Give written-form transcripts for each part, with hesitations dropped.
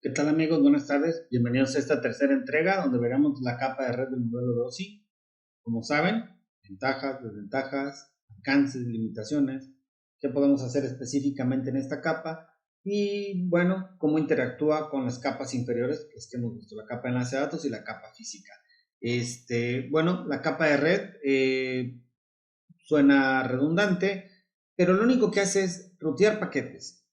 ¿Qué tal amigos? Buenas tardes. Bienvenidos a esta tercera entrega donde veremos la capa de red del modelo de OSI. Como saben, ventajas, desventajas, alcances, limitaciones, qué podemos hacer específicamente en esta capa y bueno, cómo interactúa con las capas inferiores que hemos visto, la capa de enlace de datos y la capa física. Bueno, la capa de red suena redundante, pero lo único que hace es rutear paquetes.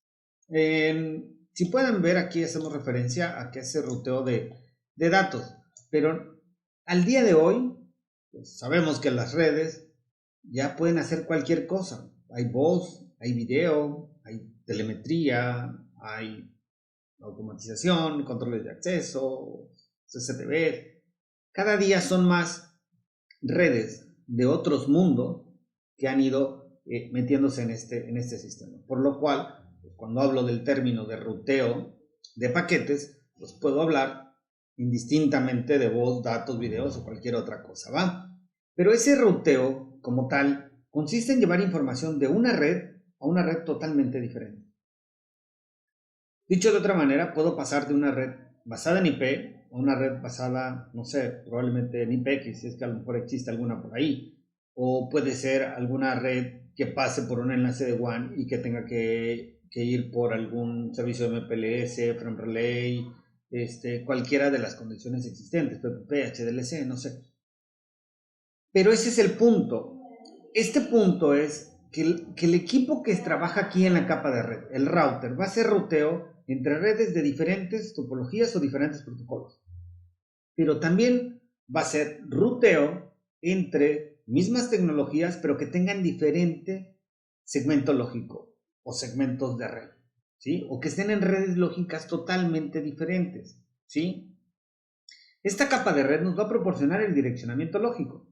Si pueden ver, aquí hacemos referencia a que hace ruteo de datos, pero al día de hoy pues sabemos que las redes ya pueden hacer cualquier cosa. Hay voz, hay video, hay telemetría, hay automatización, controles de acceso, CCTV. Cada día son más redes de otros mundos que han ido metiéndose en este sistema. Por lo cual, pues, cuando hablo del término de ruteo de paquetes, pues puedo hablar indistintamente de voz, datos, videos o cualquier otra cosa, ¿va? Pero ese ruteo, como tal, consiste en llevar información de una red a una red totalmente diferente. Dicho de otra manera, puedo pasar de una red basada en IP a una red basada, no sé, probablemente en IPX, si es que a lo mejor existe alguna por ahí. O puede ser alguna red que pase por un enlace de WAN y que tenga que ir por algún servicio de MPLS, Frame Relay, cualquiera de las condiciones existentes, PPP, HDLC, no sé. Pero ese es el punto. Este punto es que el equipo que trabaja aquí en la capa de red, el router, va a hacer ruteo entre redes de diferentes topologías o diferentes protocolos. Pero también va a ser ruteo entre mismas tecnologías, pero que tengan diferente segmento lógico o segmentos de red, ¿sí? O que estén en redes lógicas totalmente diferentes, ¿sí? Esta capa de red nos va a proporcionar el direccionamiento lógico.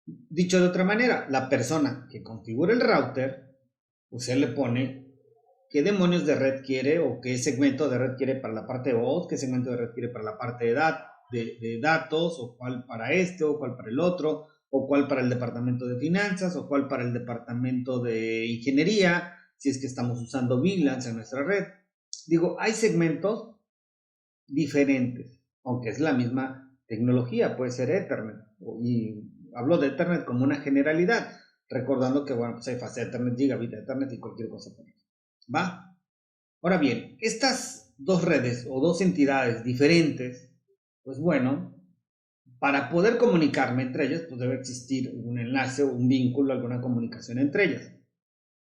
Dicho de otra manera, la persona que configura el router, pues él le pone qué demonios de red quiere o qué segmento de red quiere para la parte de voz, qué segmento de red quiere para la parte de datos, o cuál para o cuál para el otro, o cuál para el departamento de finanzas, o cuál para el departamento de ingeniería, si es que estamos usando VLANs en nuestra red. Digo, hay segmentos diferentes, aunque es la misma tecnología, puede ser Ethernet, y hablo de Ethernet como una generalidad, recordando que, bueno, pues hay fase Ethernet, gigabit Ethernet y cualquier cosa por eso. ¿Va? Ahora bien, estas dos redes o dos entidades diferentes, pues bueno, para poder comunicarme entre ellas, pues debe existir un enlace o un vínculo, alguna comunicación entre ellas.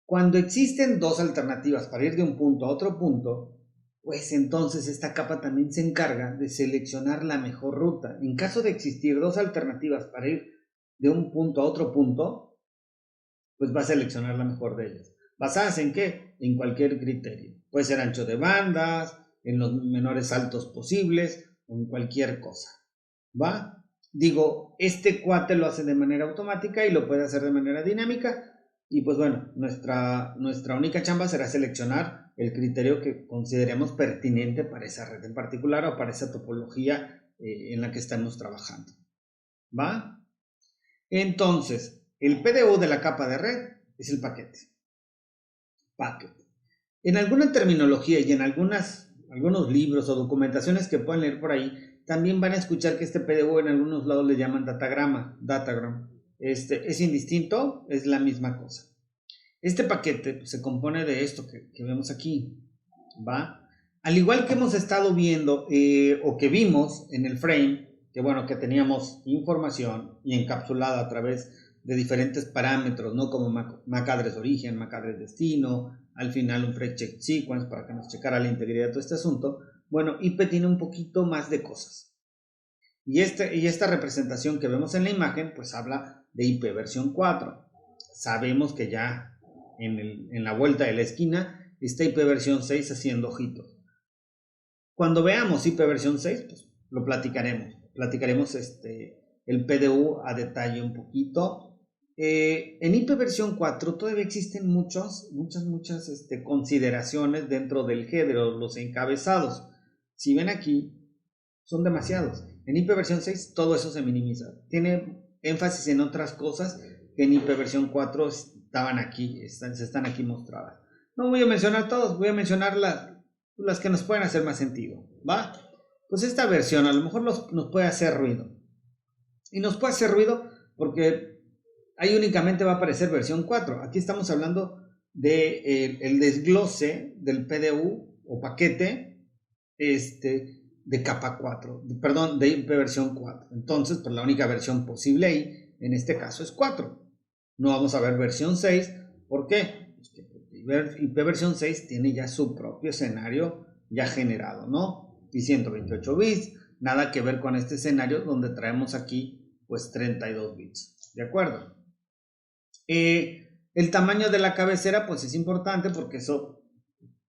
Cuando existen dos alternativas para ir de un punto a otro punto, pues entonces esta capa también se encarga de seleccionar la mejor ruta. En caso de existir dos alternativas para ir de un punto a otro punto, pues va a seleccionar la mejor de ellas. ¿Basadas en qué? En cualquier criterio. Puede ser ancho de bandas, en los menores altos posibles, o en cualquier cosa. ¿Va? Digo, este cuate lo hace de manera automática y lo puede hacer de manera dinámica. Y pues bueno, nuestra única chamba será seleccionar el criterio que consideremos pertinente para esa red en particular o para esa topología en la que estamos trabajando. ¿Va? Entonces, el PDU de la capa de red es el paquete. Packet. En alguna terminología y en algunos libros o documentaciones que puedan leer por ahí, también van a escuchar que este PDU en algunos lados le llaman datagram. Es indistinto, es la misma cosa. Este paquete pues, se compone de esto que vemos aquí, ¿va? Al igual que hemos estado viendo o que vimos en el frame, que bueno, que teníamos información y encapsulada a través de diferentes parámetros, ¿no? Como MAC address origen, MAC address destino, al final un fetch check sequence para que nos checara la integridad de todo este asunto. Bueno, IP tiene un poquito más de cosas. Y esta representación que vemos en la imagen, pues habla de IP versión 4. Sabemos que ya en la vuelta de la esquina está IP versión 6 haciendo ojitos. Cuando veamos IP versión 6, pues lo platicaremos. Platicaremos el PDU a detalle un poquito. En IP versión 4 todavía existen muchas consideraciones dentro del header, los encabezados. Si ven aquí, son demasiados. En IP versión 6 todo eso se minimiza. Tiene énfasis en otras cosas que en IP versión 4 se están aquí mostradas. No voy a mencionar todos, voy a mencionar las que nos pueden hacer más sentido, ¿va? Pues esta versión a lo mejor nos puede hacer ruido. Y nos puede hacer ruido porque ahí únicamente va a aparecer versión 4. Aquí estamos hablando de el desglose del PDU o paquete de capa 4, perdón, de IP versión 4. Entonces, pues la única versión posible ahí, en este caso, es 4. No vamos a ver versión 6. ¿Por qué? Porque IP versión 6 tiene ya su propio escenario ya generado, ¿no? Y 128 bits, nada que ver con este escenario donde traemos aquí, pues 32 bits, ¿de acuerdo? El tamaño de la cabecera, pues es importante porque eso,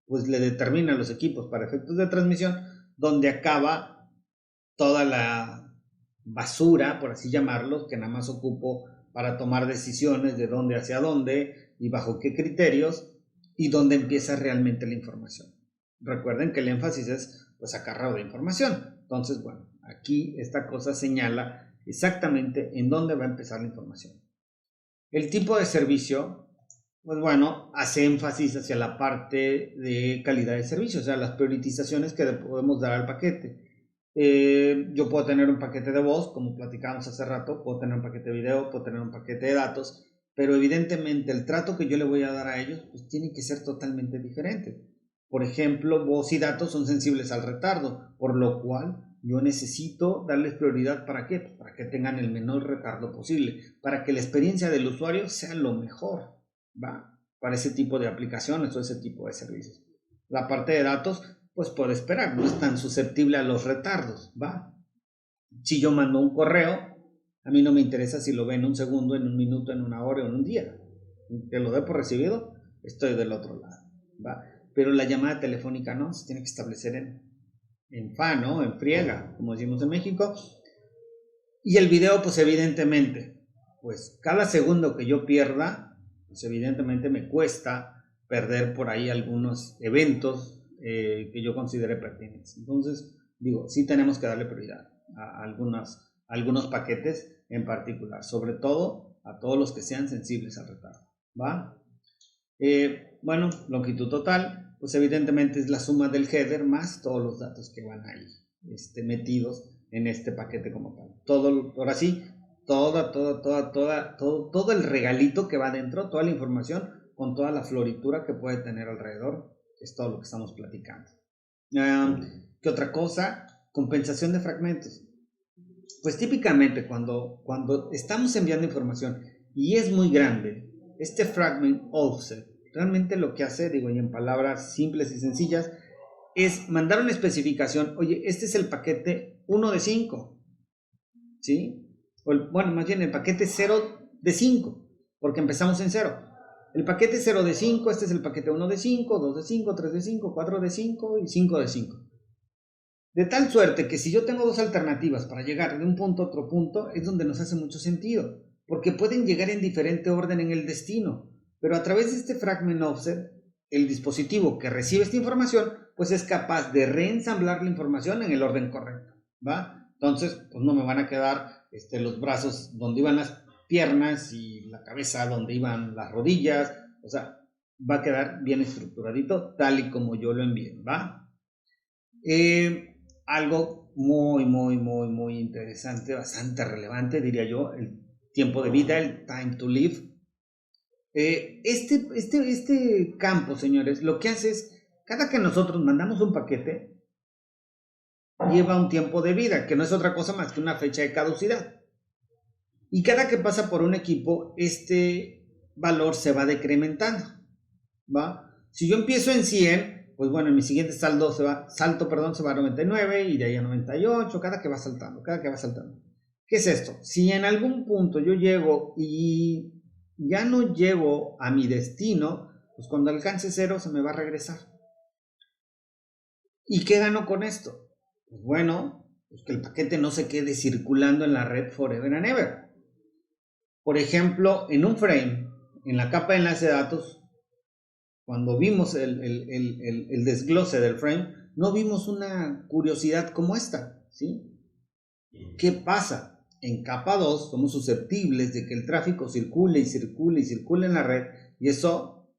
pues le determina a los equipos para efectos de transmisión, donde acaba toda la basura, por así llamarlo, que nada más ocupo para tomar decisiones de dónde hacia dónde y bajo qué criterios y dónde empieza realmente la información. Recuerden que el énfasis es pues acarreo de información. Entonces, bueno, aquí esta cosa señala exactamente en dónde va a empezar la información. El tipo de servicio, pues bueno, hace énfasis hacia la parte de calidad de servicio, o sea, las priorizaciones que podemos dar al paquete. Yo puedo tener un paquete de voz, como platicábamos hace rato, puedo tener un paquete de video, puedo tener un paquete de datos, pero evidentemente el trato que yo le voy a dar a ellos pues tiene que ser totalmente diferente. Por ejemplo, voz y datos son sensibles al retardo, por lo cual yo necesito darles prioridad. ¿Para qué? Pues para que tengan el menor retardo posible, para que la experiencia del usuario sea lo mejor, ¿va? Para ese tipo de aplicaciones o ese tipo de servicios. La parte de datos, pues puede esperar, no es tan susceptible a los retardos, ¿va? Si yo mando un correo, a mí no me interesa si lo ve en un segundo, en un minuto, en una hora o en un día. Que lo dé por recibido, estoy del otro lado, ¿va? Pero la llamada telefónica no, se tiene que establecer en fa, ¿no? En friega, como decimos en México. Y el video, pues evidentemente, pues cada segundo que yo pierda, pues evidentemente me cuesta perder por ahí algunos eventos que yo considere pertinentes. Entonces, digo, sí tenemos que darle prioridad a algunos paquetes en particular, sobre todo a todos los que sean sensibles al retardo, ¿va? Bueno, longitud total, pues evidentemente es la suma del header más todos los datos que van ahí metidos en este paquete como tal. Todo, ahora sí, todo el regalito que va dentro, toda la información con toda la floritura que puede tener alrededor, es todo lo que estamos platicando. ¿Qué otra cosa? Compensación de fragmentos. Pues típicamente cuando estamos enviando información y es muy grande, este fragment offset realmente lo que hace, digo, y en palabras simples y sencillas, es mandar una especificación. Oye, este es el paquete 1 de 5, ¿sí? Bueno, más bien el paquete 0 de 5, porque empezamos en 0. El paquete 0 de 5, este es el paquete 1 de 5, 2 de 5, 3 de 5, 4 de 5 y 5 de 5. De tal suerte que si yo tengo dos alternativas para llegar de un punto a otro punto, es donde nos hace mucho sentido, porque pueden llegar en diferente orden en el destino, pero a través de este fragment offset, el dispositivo que recibe esta información, pues es capaz de reensamblar la información en el orden correcto, ¿va? Entonces, pues no me van a quedar los brazos donde iban las piernas y la cabeza donde iban las rodillas, o sea, va a quedar bien estructuradito, tal y como yo lo envié, ¿va? Algo muy interesante, bastante relevante, diría yo, el tiempo de vida, el time to live. Este campo, señores, lo que hace es, cada que nosotros mandamos un paquete, lleva un tiempo de vida, que no es otra cosa más que una fecha de caducidad. Y cada que pasa por un equipo, este valor se va decrementando, ¿va? Si yo empiezo en 100, pues bueno, en mi siguiente salto se va a 99 y de ahí a 98, cada que va saltando. ¿Qué es esto? Si en algún punto yo llego y ya no llego a mi destino, pues cuando alcance 0 se me va a regresar. ¿Y qué gano con esto? Pues bueno, pues que el paquete no se quede circulando en la red forever and ever. Por ejemplo, en un frame, en la capa de enlace de datos, cuando vimos el desglose del frame, no vimos una curiosidad como esta, ¿sí? ¿Qué pasa? En capa 2 somos susceptibles de que el tráfico circule en la red, y eso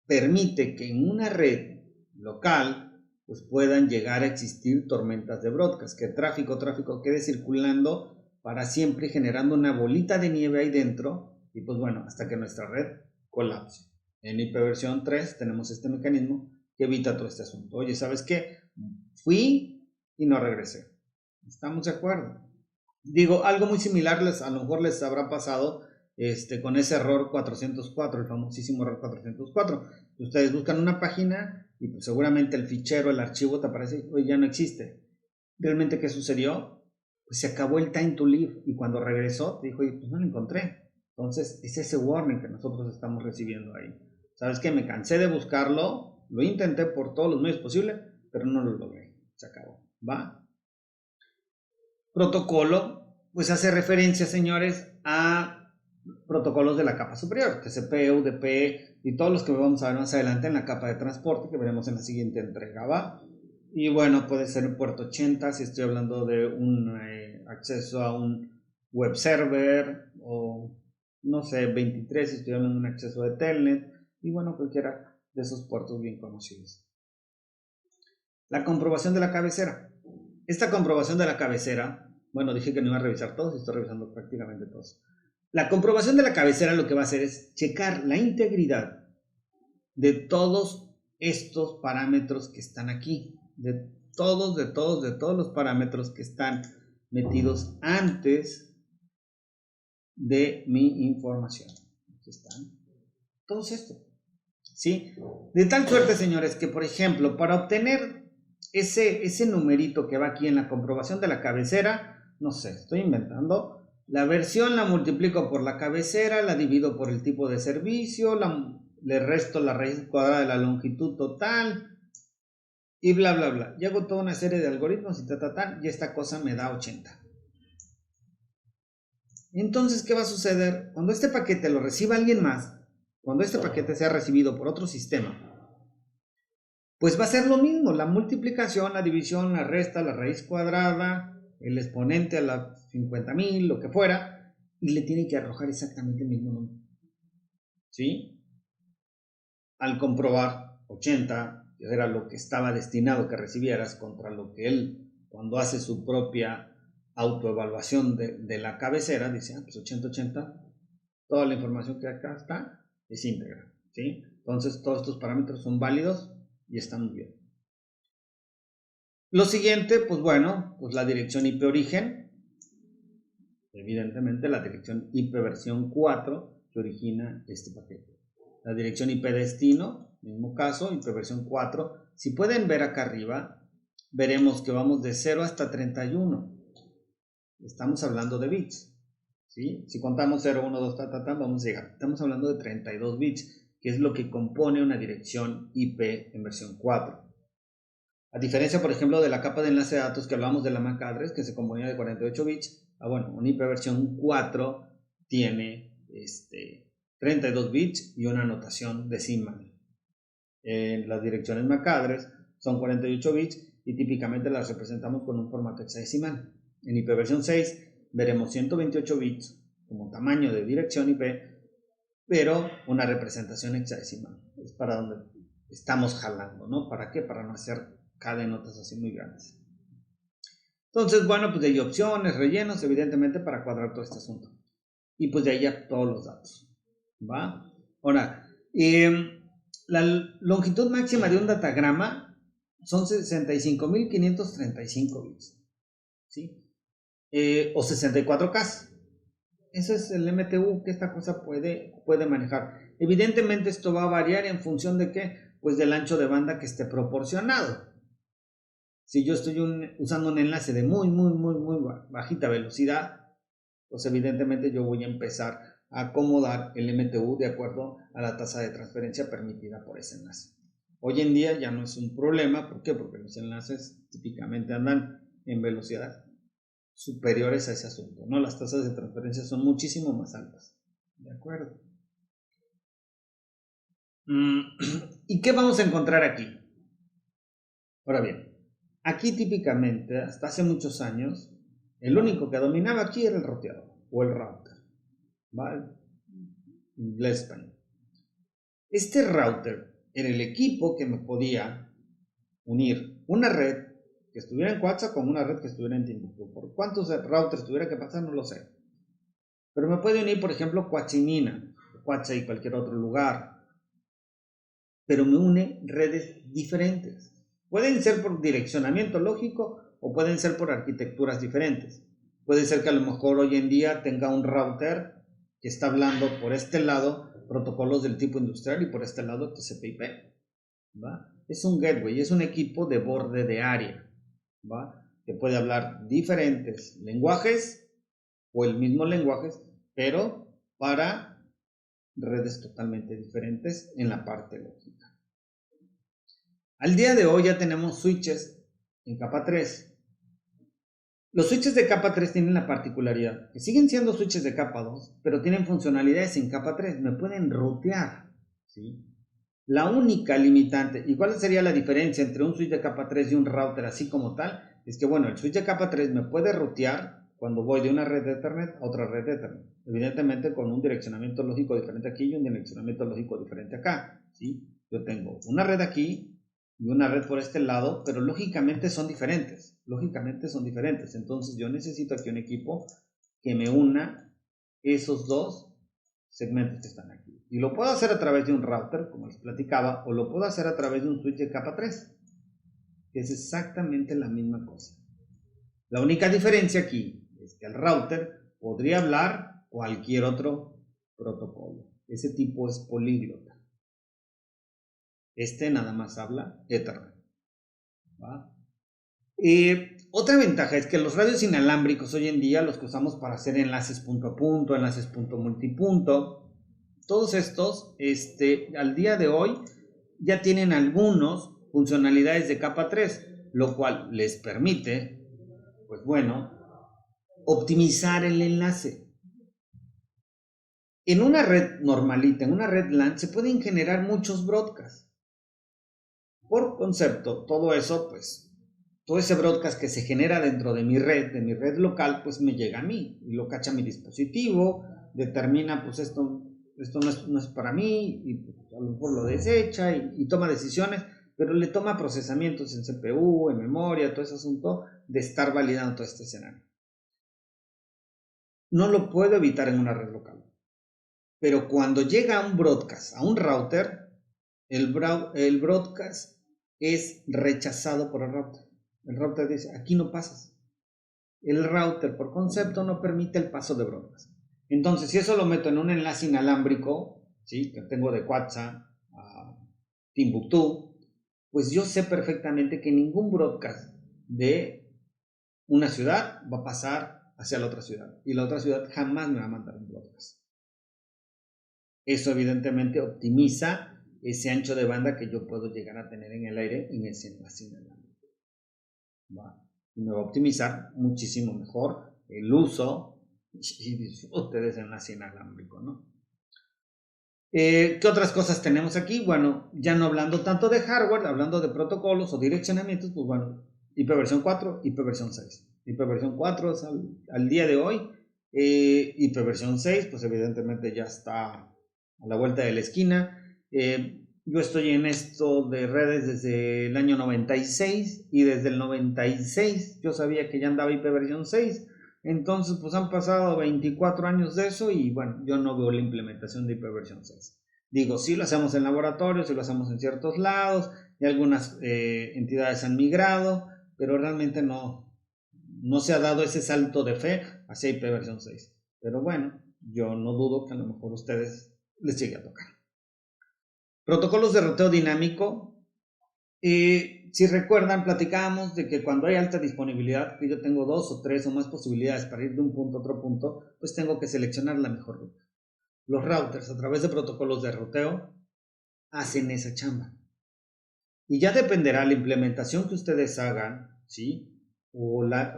permite que en una red local pues puedan llegar a existir tormentas de broadcast, que el tráfico quede circulando para siempre generando una bolita de nieve ahí dentro y pues bueno, hasta que nuestra red colapse. En IPv 3 tenemos este mecanismo que evita todo este asunto. Oye, ¿sabes qué? Fui y no regresé. ¿Estamos de acuerdo? Digo, algo muy similar a lo mejor les habrá pasado con ese error 404, el famosísimo error 404. Ustedes buscan una página y pues seguramente el fichero, el archivo te aparece y ya no existe. ¿Realmente qué sucedió? Pues se acabó el time to live y cuando regresó te dijo, oye, pues no lo encontré. Entonces es ese warning que nosotros estamos recibiendo ahí. ¿Sabes qué? Me cansé de buscarlo, lo intenté por todos los medios posibles, pero no lo logré. Se acabó. ¿Va? Protocolo, pues hace referencia, señores, a protocolos de la capa superior, TCP, UDP y todos los que vamos a ver más adelante en la capa de transporte que veremos en la siguiente entrega, ¿va? Y bueno, puede ser el puerto 80 si estoy hablando de un acceso a un web server, o no sé, 23 si estoy hablando de un acceso de telnet, y bueno, cualquiera de esos puertos bien conocidos. La comprobación de la cabecera. Esta comprobación de la cabecera, bueno, dije que no iba a revisar todos, estoy revisando prácticamente todos. La comprobación de la cabecera lo que va a hacer es checar la integridad de todos estos parámetros que están aquí, de todos los parámetros que están metidos antes de mi información. Aquí están. Todos estos. ¿Sí? De tal suerte, señores, que por ejemplo, para obtener ese numerito que va aquí en la comprobación de la cabecera, no sé, estoy inventando, la versión la multiplico por la cabecera, la divido por el tipo de servicio, le resto la raíz cuadrada de la longitud total y bla bla bla. Y hago toda una serie de algoritmos y esta cosa me da 80. Entonces, ¿qué va a suceder? Cuando este paquete lo reciba alguien más, cuando este paquete sea recibido por otro sistema, pues va a ser lo mismo, la multiplicación, la división, la resta, la raíz cuadrada, el exponente a la 50,000, lo que fuera, y le tiene que arrojar exactamente el mismo número. ¿Sí? Al comprobar 80, que era lo que estaba destinado que recibieras, contra lo que él, cuando hace su propia autoevaluación de la cabecera, dice, pues 80, toda la información que acá está es íntegra. ¿Sí? Entonces todos estos parámetros son válidos y están muy bien. Lo siguiente, pues bueno, pues la dirección IP origen, evidentemente la dirección IP versión 4 que origina este paquete. La dirección IP destino, mismo caso, IP versión 4. Si pueden ver acá arriba, veremos que vamos de 0 hasta 31. Estamos hablando de bits. ¿Sí? Si contamos 0, 1, 2, vamos a llegar. Estamos hablando de 32 bits, que es lo que compone una dirección IP en versión 4. A diferencia, por ejemplo, de la capa de enlace de datos que hablamos de la MAC address, que se componía de 48 bits, bueno, una IP versión 4 tiene 32 bits y una notación decimal. Las direcciones MAC address son 48 bits y típicamente las representamos con un formato hexadecimal. En IP versión 6 veremos 128 bits como tamaño de dirección IP, pero una representación hexadecimal. Es para donde estamos jalando, ¿no? ¿Para qué? Para no hacer cadenotas así muy grandes. Entonces, bueno, pues de ahí opciones, rellenos, evidentemente para cuadrar todo este asunto. Y pues de ahí ya todos los datos. ¿Va? Ahora, la longitud máxima de un datagrama son 65.535 bits. ¿Sí? O 64K. Ese es el MTU que esta cosa puede manejar. Evidentemente esto va a variar en función de qué, pues del ancho de banda que esté proporcionado. Si yo estoy usando un enlace de muy bajita velocidad, pues evidentemente yo voy a empezar a acomodar el MTU de acuerdo a la tasa de transferencia permitida por ese enlace. Hoy en día ya no es un problema, ¿por qué? Porque los enlaces típicamente andan en velocidad superiores a ese asunto, ¿no? Las tasas de transferencia son muchísimo más altas. ¿De acuerdo? ¿Y qué vamos a encontrar aquí? Ahora bien, aquí típicamente, hasta hace muchos años, el único que dominaba aquí era el roteador o el router. ¿Vale? Inglés, español. Este router era el equipo que me podía unir una red que estuviera en WhatsApp con una red que estuviera en Timbuktu. ¿Por cuántos routers tuviera que pasar? No lo sé. Pero me puede unir, por ejemplo, Quatsimina, WhatsApp y cualquier otro lugar. Pero me une redes diferentes. Pueden ser por direccionamiento lógico o pueden ser por arquitecturas diferentes. Puede ser que a lo mejor hoy en día tenga un router que está hablando por este lado protocolos del tipo industrial y por este lado TCP/IP. ¿Va? Es un gateway, es un equipo de borde de área, ¿va? Que puede hablar diferentes lenguajes o el mismo lenguaje, pero para redes totalmente diferentes en la parte lógica. Al día de hoy ya tenemos switches en capa 3. Los switches de capa 3 tienen la particularidad que siguen siendo switches de capa 2, pero tienen funcionalidades en capa 3. Me pueden rutear, ¿sí? La única limitante, ¿y cuál sería la diferencia entre un switch de capa 3 y un router así como tal? Es que bueno, el switch de capa 3 me puede rutear cuando voy de una red de Ethernet a otra red de Ethernet. Evidentemente con un direccionamiento lógico diferente aquí y un direccionamiento lógico diferente acá, ¿sí? Yo tengo una red aquí y una red por este lado, pero lógicamente son diferentes. Entonces yo necesito aquí un equipo que me una esos dos segmentos que están aquí. Y lo puedo hacer a través de un router, como les platicaba, o lo puedo hacer a través de un switch de capa 3, que es exactamente la misma cosa. La única diferencia aquí es que el router podría hablar cualquier otro protocolo. Ese tipo es políglota. Este nada más habla Ethernet. ¿Va? Otra ventaja es que los radios inalámbricos hoy en día los que usamos para hacer enlaces punto a punto, enlaces punto multipunto, todos estos al día de hoy ya tienen algunas funcionalidades de capa 3, lo cual les permite, pues bueno, optimizar el enlace. En una red normalita, en una red LAN, se pueden generar muchos broadcasts. Por concepto, todo eso, pues todo ese broadcast que se genera dentro de mi red local, pues me llega a mí y lo cacha mi dispositivo, determina pues esto no es para mí y pues, a lo mejor lo desecha y toma decisiones, pero le toma procesamientos en CPU, en memoria, todo ese asunto de estar validando todo este escenario. No lo puedo evitar en una red local, pero cuando llega a un broadcast, a un router, el broadcast es rechazado por el router. El router dice, aquí no pasas. El router por concepto no permite el paso de broadcast. Entonces, si eso lo meto en un enlace inalámbrico, ¿sí? Que tengo de WhatsApp a Timbuktu, pues yo sé perfectamente que ningún broadcast de una ciudad va a pasar hacia la otra ciudad. Y la otra ciudad jamás me va a mandar un broadcast. Eso evidentemente optimiza ese ancho de banda que yo puedo llegar a tener en el aire en ese enlace inalámbrico. ¿Va? Y me va a optimizar muchísimo mejor el uso y disfrute de ese enlace inalámbrico, ¿no? ¿Qué otras cosas tenemos aquí? Bueno, ya no hablando tanto de hardware, hablando de protocolos o direccionamientos, pues bueno, IP versión 4, IP versión 6. IP versión 4 es al día de hoy. IP versión 6, pues evidentemente ya está a la vuelta de la esquina. Yo estoy en esto de redes desde el año 96 y desde el 96 yo sabía que ya andaba IP versión 6. Entonces, pues han pasado 24 años de eso y bueno, yo no veo la implementación de IP versión 6. Digo, sí lo hacemos en laboratorio, sí lo hacemos en ciertos lados y algunas entidades han migrado, pero realmente no se ha dado ese salto de fe hacia IP versión 6. Pero bueno, yo no dudo que a lo mejor a ustedes les llegue a tocar. Protocolos de ruteo dinámico. Si recuerdan, platicábamos de que cuando hay alta disponibilidad, que yo tengo 2 o 3 o más posibilidades para ir de un punto a otro punto, pues tengo que seleccionar la mejor ruta. Los routers, a través de protocolos de ruteo, hacen esa chamba. Y ya dependerá la implementación que ustedes hagan, ¿sí? O la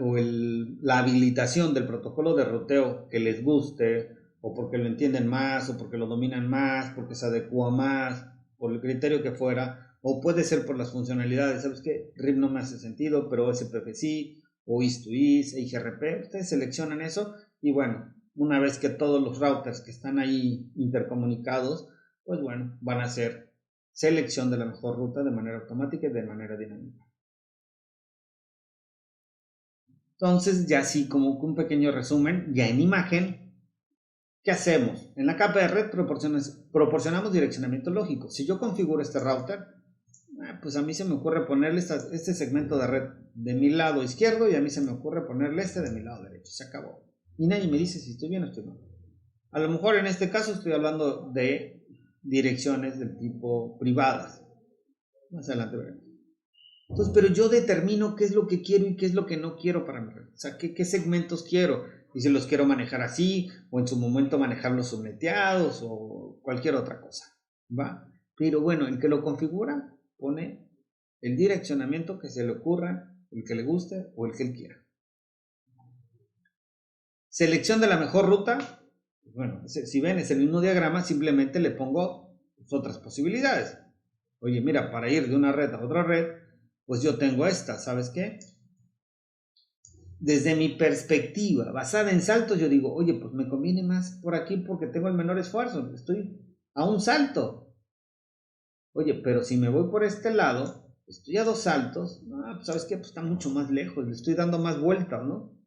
habilitación del protocolo de ruteo que les guste, o porque lo entienden más, o porque lo dominan más, porque se adecua más, por el criterio que fuera, o puede ser por las funcionalidades. ¿Sabes qué? RIP no me hace sentido, pero SPF sí, o IS2IS, EIGRP, ustedes seleccionan eso, y bueno, una vez que todos los routers que están ahí intercomunicados, pues bueno, van a hacer selección de la mejor ruta de manera automática y de manera dinámica. Entonces, ya así como un pequeño resumen, ya en imagen, ¿qué hacemos? En la capa de red proporcionamos direccionamiento lógico. Si yo configuro este router, pues a mí se me ocurre ponerle este segmento de red de mi lado izquierdo y a mí se me ocurre ponerle este de mi lado derecho. Se acabó. Y nadie me dice si estoy bien o estoy mal. A lo mejor en este caso estoy hablando de direcciones del tipo privadas. Más adelante veremos. Entonces, pero yo determino qué es lo que quiero y qué es lo que no quiero para mi red. O sea, qué segmentos quiero. Y si los quiero manejar así, o en su momento manejarlos subneteados, o cualquier otra cosa. ¿Va? Pero bueno, el que lo configura pone el direccionamiento que se le ocurra, el que le guste o el que él quiera. Selección de la mejor ruta. Bueno, si ven, es el mismo diagrama, simplemente le pongo otras posibilidades. Oye, mira, para ir de una red a otra red, pues yo tengo esta, ¿sabes qué? Desde mi perspectiva, basada en saltos, yo digo, oye, pues me conviene más por aquí porque tengo el menor esfuerzo, estoy a un salto. Oye, pero si me voy por este lado, estoy a 2 saltos, pues ¿sabes qué? Pues está mucho más lejos, le estoy dando más vueltas, ¿no?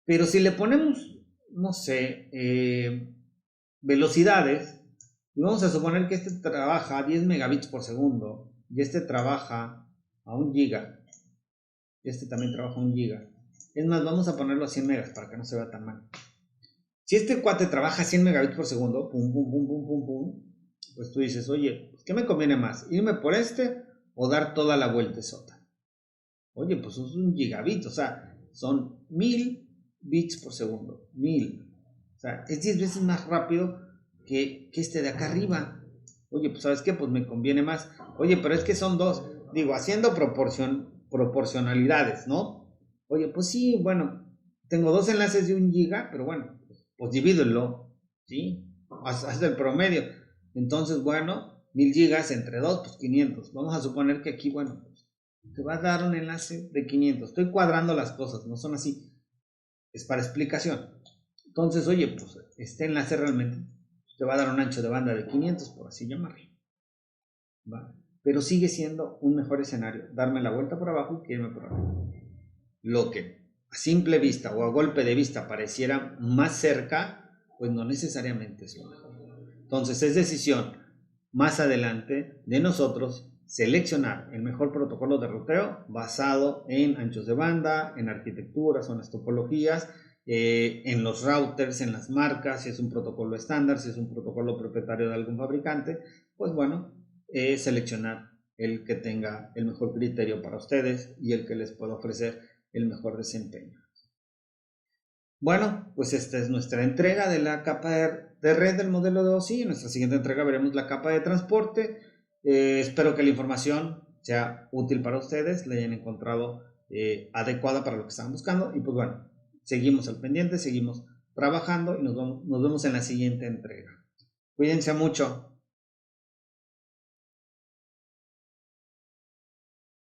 Pero si le ponemos, no sé, velocidades, y vamos a suponer que este trabaja a 10 megabits por segundo, y este trabaja a 1 giga, y este también trabaja a 1 giga. Es más, vamos a ponerlo a 100 megas para que no se vea tan mal. Si este cuate trabaja a 100 megabits por segundo, pum, pum, pum, pum, pum, pum, pues tú dices, oye, ¿qué me conviene más? ¿Irme por este o dar toda la vuelta sota? Oye, pues es 1 gigabit, o sea, son 1000 bits por segundo, 1000. O sea, es 10 veces más rápido que este de acá arriba. Oye, pues ¿sabes qué? Pues me conviene más. Oye, pero es que son dos. Digo, haciendo proporcionalidades, ¿no? Oye, pues sí, bueno, tengo 2 enlaces de 1 giga, pero bueno, pues divídelo, ¿sí? Haz el promedio. Entonces, bueno, 1000 gigas entre 2, pues 500. Vamos a suponer que aquí, bueno, pues te va a dar un enlace de 500. Estoy cuadrando las cosas, no son así. Es para explicación. Entonces, oye, pues este enlace realmente te va a dar un ancho de banda de 500, por así llamarlo. ¿Va? Pero sigue siendo un mejor escenario, darme la vuelta por abajo y irme por arriba. Lo que a simple vista o a golpe de vista pareciera más cerca, pues no necesariamente es lo mejor. Entonces es decisión más adelante de nosotros seleccionar el mejor protocolo de ruteo basado en anchos de banda, en arquitecturas o en las topologías, en los routers, en las marcas, si es un protocolo estándar, si es un protocolo propietario de algún fabricante, pues bueno, seleccionar el que tenga el mejor criterio para ustedes y el que les pueda ofrecer el mejor desempeño. Bueno, pues esta es nuestra entrega de la capa de red del modelo de OSI. En nuestra siguiente entrega veremos la capa de transporte. Espero que la información sea útil para ustedes, la hayan encontrado adecuada para lo que estaban buscando. Y pues bueno, seguimos al pendiente, seguimos trabajando y nos vemos en la siguiente entrega. Cuídense mucho.